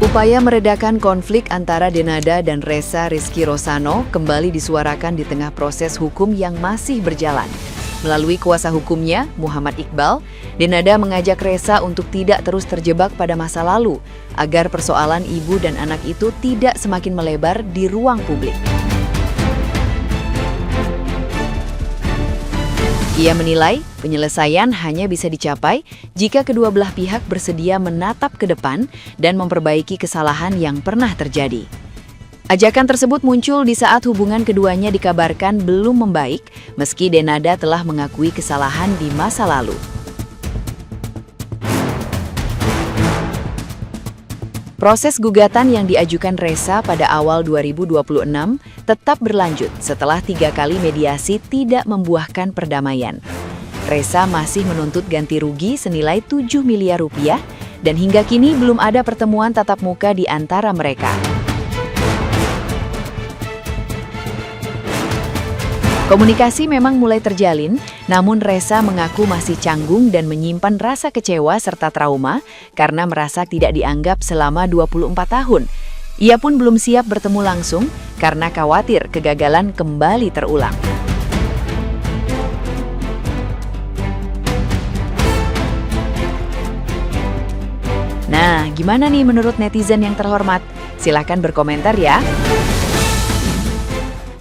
Upaya meredakan konflik antara Denada dan Ressa Rizky Rosano kembali disuarakan di tengah proses hukum yang masih berjalan. Melalui kuasa hukumnya, Muhammad Iqbal, Denada mengajak Ressa untuk tidak terus terjebak pada masa lalu, agar persoalan ibu dan anak itu tidak semakin melebar di ruang publik. Ia menilai penyelesaian hanya bisa dicapai jika kedua belah pihak bersedia menatap ke depan dan memperbaiki kesalahan yang pernah terjadi. Ajakan tersebut muncul di saat hubungan keduanya dikabarkan belum membaik, meski Denada telah mengakui kesalahan di masa lalu. Proses gugatan yang diajukan Ressa pada awal 2026 tetap berlanjut setelah 3 kali mediasi tidak membuahkan perdamaian. Ressa masih menuntut ganti rugi senilai 7 miliar rupiah dan hingga kini belum ada pertemuan tatap muka di antara mereka. Komunikasi memang mulai terjalin, namun Ressa mengaku masih canggung dan menyimpan rasa kecewa serta trauma karena merasa tidak dianggap selama 24 tahun. Ia pun belum siap bertemu langsung karena khawatir kegagalan kembali terulang. Nah, gimana nih menurut netizen yang terhormat? Silahkan berkomentar ya.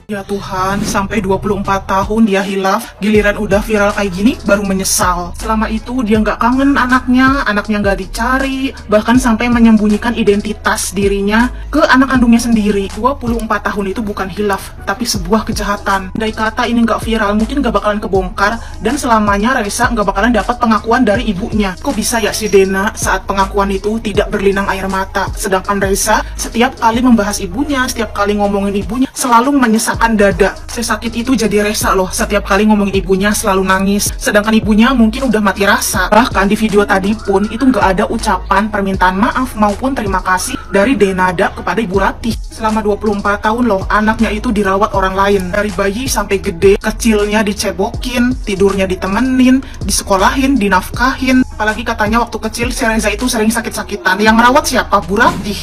Ya Tuhan, sampai 24 tahun dia hilaf, giliran udah viral kayak gini, baru menyesal. Selama itu dia nggak kangen anaknya nggak dicari, bahkan sampai menyembunyikan identitas dirinya ke anak kandungnya sendiri. 24 tahun itu bukan hilaf, tapi sebuah kejahatan. Dari kata ini nggak viral, mungkin nggak bakalan kebongkar, dan selamanya Ressa nggak bakalan dapat pengakuan dari ibunya. Kok bisa ya si Dena saat pengakuan itu tidak berlinang air mata, sedangkan Ressa setiap kali membahas ibunya, setiap kali ngomongin ibunya, selalu menyesalkan dada. Sesakit itu jadi Ressa loh, setiap kali ngomongin ibunya selalu nangis, sedangkan ibunya mungkin udah mati rasa. Bahkan di video tadi pun itu nggak ada ucapan permintaan maaf maupun terima kasih dari Denada kepada Ibu Ratih. Selama 24 tahun loh, anaknya itu dirawat orang lain. Dari bayi sampai gede, kecilnya dicebokin, tidurnya ditemenin, disekolahin, dinafkahin. Apalagi katanya waktu kecil si Reza itu sering sakit-sakitan. Yang merawat siapa? Bu Ratih.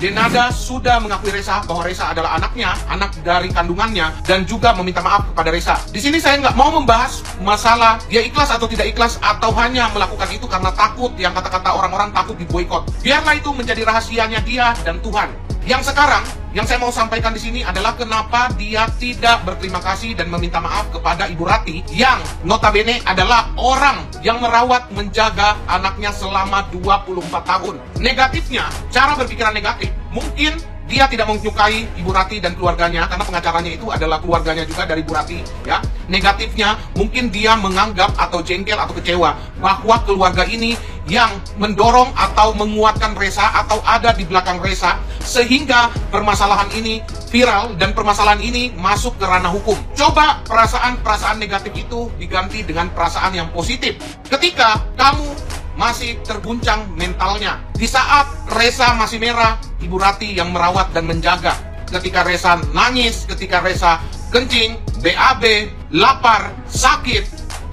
Denada sudah mengakui Ressa bahwa Ressa adalah anaknya, anak dari kandungannya, dan juga meminta maaf kepada Ressa. Di sini saya nggak mau membahas masalah dia ikhlas atau tidak ikhlas, atau hanya melakukan itu karena takut, yang kata-kata orang-orang takut diboikot. Biarlah itu menjadi rahasianya dia dan Tuhan. Yang sekarang, yang saya mau sampaikan di sini adalah kenapa dia tidak berterima kasih dan meminta maaf kepada Ibu Ratih yang notabene adalah orang yang merawat menjaga anaknya selama 24 tahun. Negatifnya, cara berpikiran negatif. Mungkin dia tidak menyukai Ibu Ratih dan keluarganya karena pengacaranya itu adalah keluarganya juga dari Ibu Ratih, ya. Negatifnya, mungkin dia menganggap atau jengkel atau kecewa bahwa keluarga ini yang mendorong atau menguatkan Ressa atau ada di belakang Ressa sehingga permasalahan ini viral dan permasalahan ini masuk ke ranah hukum. Coba perasaan-perasaan negatif itu diganti dengan perasaan yang positif. Ketika kamu masih terguncang mentalnya, di saat Ressa masih merah, Ibu Ratih yang merawat dan menjaga. Ketika Ressa nangis, ketika Ressa kencing, BAB, lapar, sakit,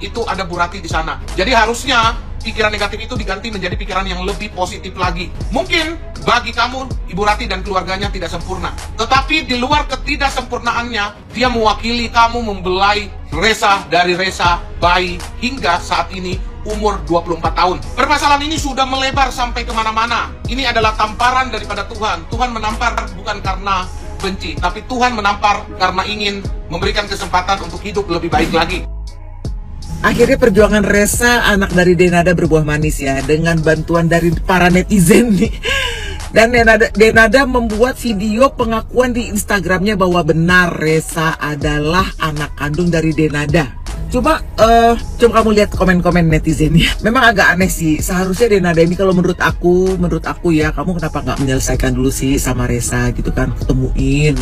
itu ada Bu Ratih di sana. Jadi harusnya pikiran negatif itu diganti menjadi pikiran yang lebih positif lagi. Mungkin bagi kamu, Ibu Ratih dan keluarganya tidak sempurna, tetapi di luar ketidaksempurnaannya, dia mewakili kamu membelai Ressa dari Ressa bayi hingga saat ini umur 24 tahun. Permasalahan ini sudah melebar sampai kemana-mana. Ini adalah tamparan daripada Tuhan. Tuhan menampar bukan karena benci, tapi Tuhan menampar karena ingin memberikan kesempatan untuk hidup lebih baik lagi. Akhirnya perjuangan Ressa, anak dari Denada, berbuah manis ya, dengan bantuan dari para netizen nih. Dan Denada membuat video pengakuan di Instagramnya bahwa benar Ressa adalah anak kandung dari Denada. Coba kamu lihat komen-komen netizennya. Memang agak aneh sih. Seharusnya Denada ini kalau menurut aku ya, kamu kenapa nggak menyelesaikan dulu sih sama Ressa gitu kan? Ketemuin,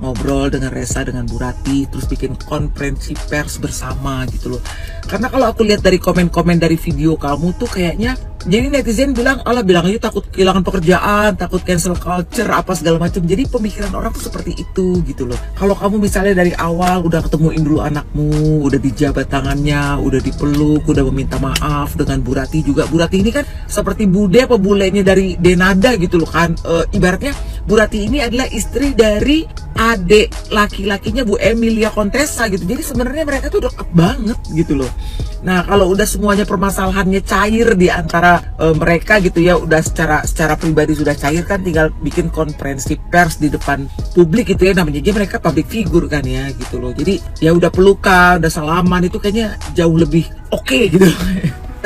ngobrol dengan Ressa, dengan Bu Ratih, terus bikin konferensi pers bersama gitu loh. Karena kalau aku lihat dari komen-komen dari video kamu tuh kayaknya Jadi netizen bilang, bilang aja takut kehilangan pekerjaan, takut cancel culture, apa segala macam. Jadi pemikiran orang tuh seperti itu gitu loh. Kalau kamu misalnya dari awal udah ketemuin dulu anakmu, udah dijabat tangannya, udah dipeluk, udah meminta maaf dengan Bu Rati juga. Bu Rati ini kan seperti bude apa bulenya dari Denada gitu loh kan. Ibaratnya Bu Rati ini adalah istri dari adik laki-lakinya Bu Emilia Contessa gitu. Jadi sebenarnya mereka tuh deket banget gitu loh. Nah, kalau udah semuanya permasalahannya cair di antara mereka gitu ya, udah secara pribadi sudah cair kan, tinggal bikin konferensi pers di depan publik gitu ya, namanya aja mereka public figure kan ya gitu loh. Jadi ya udah pelukan, udah salaman, itu kayaknya jauh lebih oke gitu loh.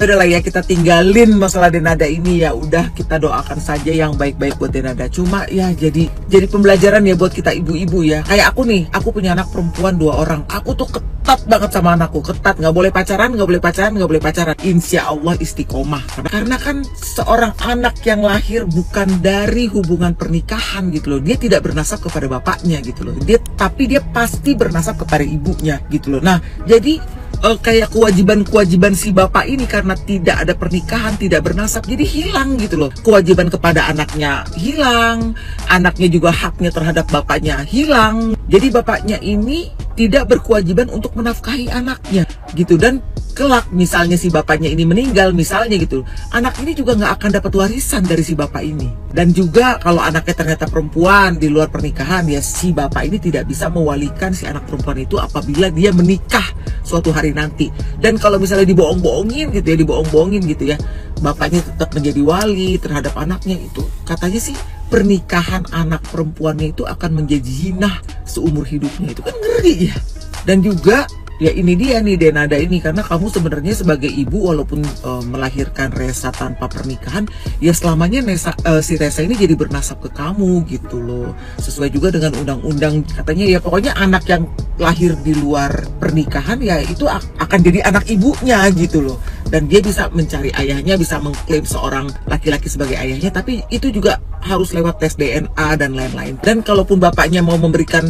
Udah lah ya, kita tinggalin masalah Denada ini, ya udah kita doakan saja yang baik-baik buat Denada. Cuma ya jadi pembelajaran ya buat kita ibu-ibu ya. Kayak aku nih, aku punya anak perempuan 2 orang. Aku tuh ketat banget sama anakku, ketat, nggak boleh pacaran. Insya Allah istiqomah. Karena kan seorang anak yang lahir bukan dari hubungan pernikahan gitu loh. Dia tidak bernasab kepada bapaknya gitu loh. Tapi dia pasti bernasab kepada ibunya gitu loh. Nah, jadi kayak kewajiban si bapak ini karena tidak ada pernikahan, tidak bernasab, jadi hilang gitu loh. Kewajiban kepada anaknya hilang, anaknya juga haknya terhadap bapaknya hilang. Jadi bapaknya ini tidak berkewajiban untuk menafkahi anaknya gitu. Dan kelak misalnya si bapaknya ini meninggal misalnya gitu, anak ini juga nggak akan dapat warisan dari si bapak ini. Dan juga kalau anaknya ternyata perempuan di luar pernikahan, ya si bapak ini tidak bisa mewalikan si anak perempuan itu apabila dia menikah suatu hari nanti. Dan kalau misalnya dibohong-bohongin gitu ya, bapaknya tetap menjadi wali terhadap anaknya, itu katanya sih pernikahan anak perempuannya itu akan menjadi zina seumur hidupnya. Itu kan ngeri ya. Dan juga ya ini dia nih Denada ini, karena kamu sebenarnya sebagai ibu walaupun melahirkan Resa tanpa pernikahan, ya selamanya si Resa ini jadi bernasab ke kamu gitu loh. Sesuai juga dengan undang-undang katanya ya, pokoknya anak yang lahir di luar pernikahan ya itu akan jadi anak ibunya gitu loh. Dan dia bisa mencari ayahnya, bisa mengklaim seorang laki-laki sebagai ayahnya, tapi itu juga harus lewat tes DNA dan lain-lain. Dan kalaupun bapaknya mau memberikan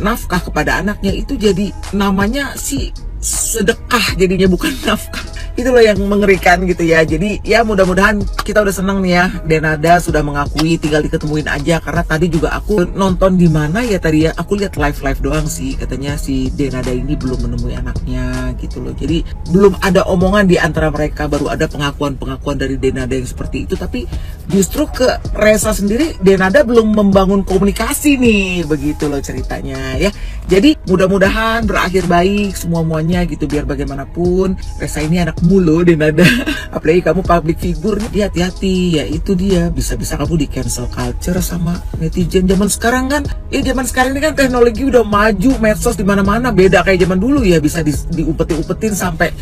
nafkah kepada anaknya, itu jadi namanya si sedekah jadinya, bukan nafkah. Itu loh yang mengerikan gitu ya. Jadi ya mudah-mudahan kita udah senang nih ya, Denada sudah mengakui, tinggal diketemuin aja. Karena tadi juga aku nonton di mana ya tadi ya, aku lihat live doang sih, katanya si Denada ini belum menemui anaknya gitu loh. Jadi belum ada omongan di antara mereka, baru ada pengakuan dari Denada yang seperti itu. Tapi justru ke Resa sendiri Denada belum membangun komunikasi nih, begitu loh ceritanya ya. Jadi mudah-mudahan berakhir baik semuanya gitu, biar bagaimanapun Resa ini anak mulu Denada. Apalagi kamu public figure, dia hati-hati ya, itu dia bisa-bisa kamu di cancel culture sama netizen zaman sekarang kan. Zaman sekarang ini kan teknologi udah maju, medsos di mana-mana, beda kayak zaman dulu ya, bisa diupetin sampai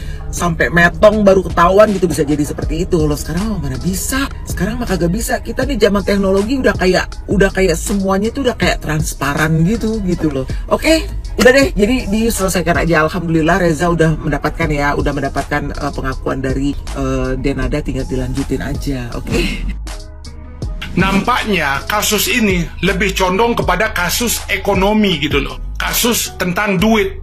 metong baru ketahuan gitu, bisa jadi seperti itu. Loh sekarang mana bisa, sekarang mah kagak bisa. Kita nih zaman teknologi udah kayak semuanya itu udah kayak transparan gitu loh. Oke, udah deh, jadi diselesaikan aja. Alhamdulillah Reza udah mendapatkan pengakuan dari Denada, tinggal dilanjutin aja. Oke. Nampaknya kasus ini lebih condong kepada kasus ekonomi gitu loh. Kasus tentang duit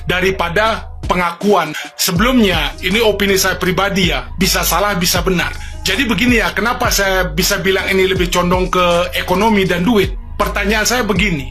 daripada pengakuan. Sebelumnya, ini opini saya pribadi ya, bisa salah bisa benar. Jadi begini ya, kenapa saya bisa bilang ini lebih condong ke ekonomi dan duit? Pertanyaan saya begini,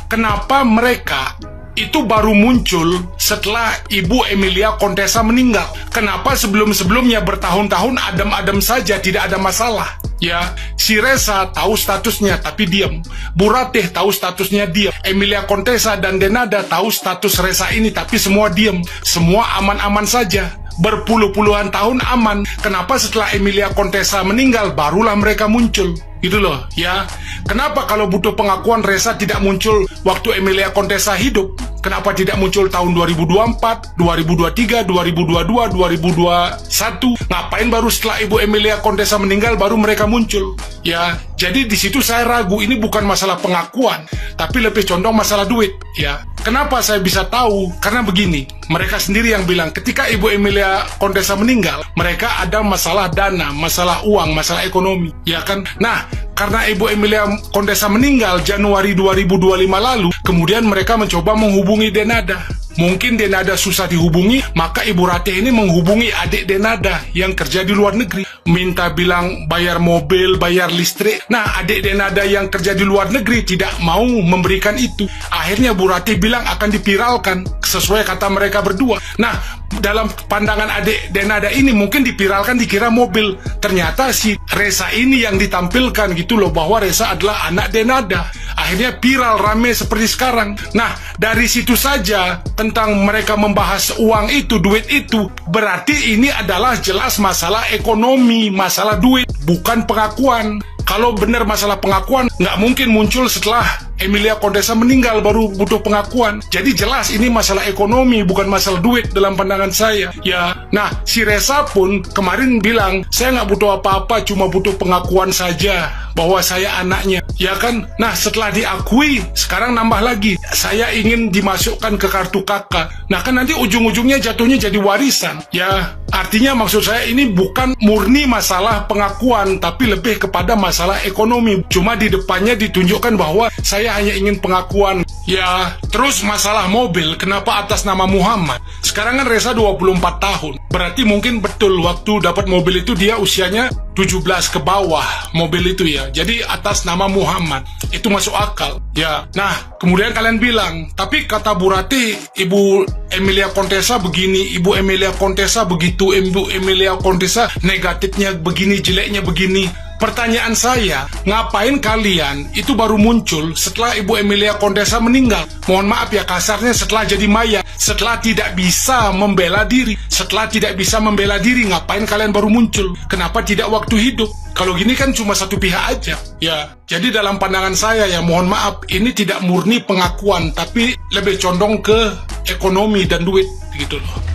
kenapa mereka itu baru muncul setelah Ibu Emilia Contessa meninggal? Kenapa sebelum-sebelumnya bertahun-tahun adem-adem saja, tidak ada masalah? Ya, si Resa tahu statusnya tapi diam. Bu Ratih tahu statusnya diam. Emilia Contessa dan Denada tahu status Resa ini tapi semua diam. Semua aman-aman saja. Berpuluh-puluhan tahun aman. Kenapa setelah Emilia Contessa meninggal barulah mereka muncul? Gitu loh, ya. Kenapa kalau butuh pengakuan Resa tidak muncul waktu Emilia Contessa hidup? Kenapa tidak muncul tahun 2024, 2023, 2022, 2021? Ngapain baru setelah Ibu Emilia Contessa meninggal baru mereka muncul? Ya, jadi di situ saya ragu, ini bukan masalah pengakuan, tapi lebih condong masalah duit, ya. Kenapa saya bisa tahu? Karena begini, mereka sendiri yang bilang ketika Ibu Emilia Contessa meninggal, mereka ada masalah dana, masalah uang, masalah ekonomi, ya kan? Nah, karena Ibu Emilia Contessa meninggal Januari 2025 lalu, kemudian mereka mencoba menghubungi Denada. Mungkin Denada susah dihubungi, maka Ibu Ratih ini menghubungi adik Denada yang kerja di luar negeri. minta bilang bayar mobil, bayar listrik. Nah, adik Denada yang kerja di luar negeri tidak mau memberikan itu. Akhirnya Bu Ratih bilang akan dipiralkan sesuai kata mereka berdua. Nah, dalam pandangan adik Denada ini mungkin dipiralkan dikira mobil. Ternyata si Reza ini yang ditampilkan gitu loh, bahwa Reza adalah anak Denada. Akhirnya viral rame seperti sekarang. Nah, dari situ saja tentang mereka membahas uang itu, duit itu, berarti ini adalah jelas masalah ekonomi, masalah duit, bukan pengakuan. Kalau benar masalah pengakuan, nggak mungkin muncul setelah Emilia Contessa meninggal baru butuh pengakuan. Jadi jelas ini masalah ekonomi, bukan masalah duit dalam pandangan saya. Ya, nah si Reza pun kemarin bilang, saya nggak butuh apa-apa, cuma butuh pengakuan saja bahwa saya anaknya. Ya kan? Nah setelah diakui, sekarang nambah lagi, saya ingin dimasukkan ke kartu kakak. Nah kan nanti ujung-ujungnya jatuhnya jadi warisan. Ya, artinya maksud saya ini bukan murni masalah pengakuan, tapi lebih kepada masalah ekonomi. Cuma di depannya ditunjukkan bahwa saya hanya ingin pengakuan. Ya, terus masalah mobil, kenapa atas nama Muhammad? Sekarang kan Reza 24 tahun. Berarti mungkin betul waktu dapat mobil itu dia usianya 17 ke bawah mobil itu ya. Jadi atas nama Muhammad. Itu masuk akal. Ya. Nah, kemudian kalian bilang, tapi kata Bu Ratih, Ibu Emilia Contessa begini, Ibu Emilia Contessa begitu, Ibu Emilia Contessa negatifnya begini, jeleknya begini. Pertanyaan saya, ngapain kalian itu baru muncul setelah Ibu Emilia Contessa meninggal? Mohon maaf ya kasarnya, setelah jadi mayat, setelah tidak bisa membela diri. Setelah tidak bisa membela diri, ngapain kalian baru muncul? Kenapa tidak waktu hidup? Kalau gini kan cuma satu pihak aja. Ya, jadi dalam pandangan saya ya mohon maaf, ini tidak murni pengakuan, tapi lebih condong ke ekonomi dan duit gitu loh.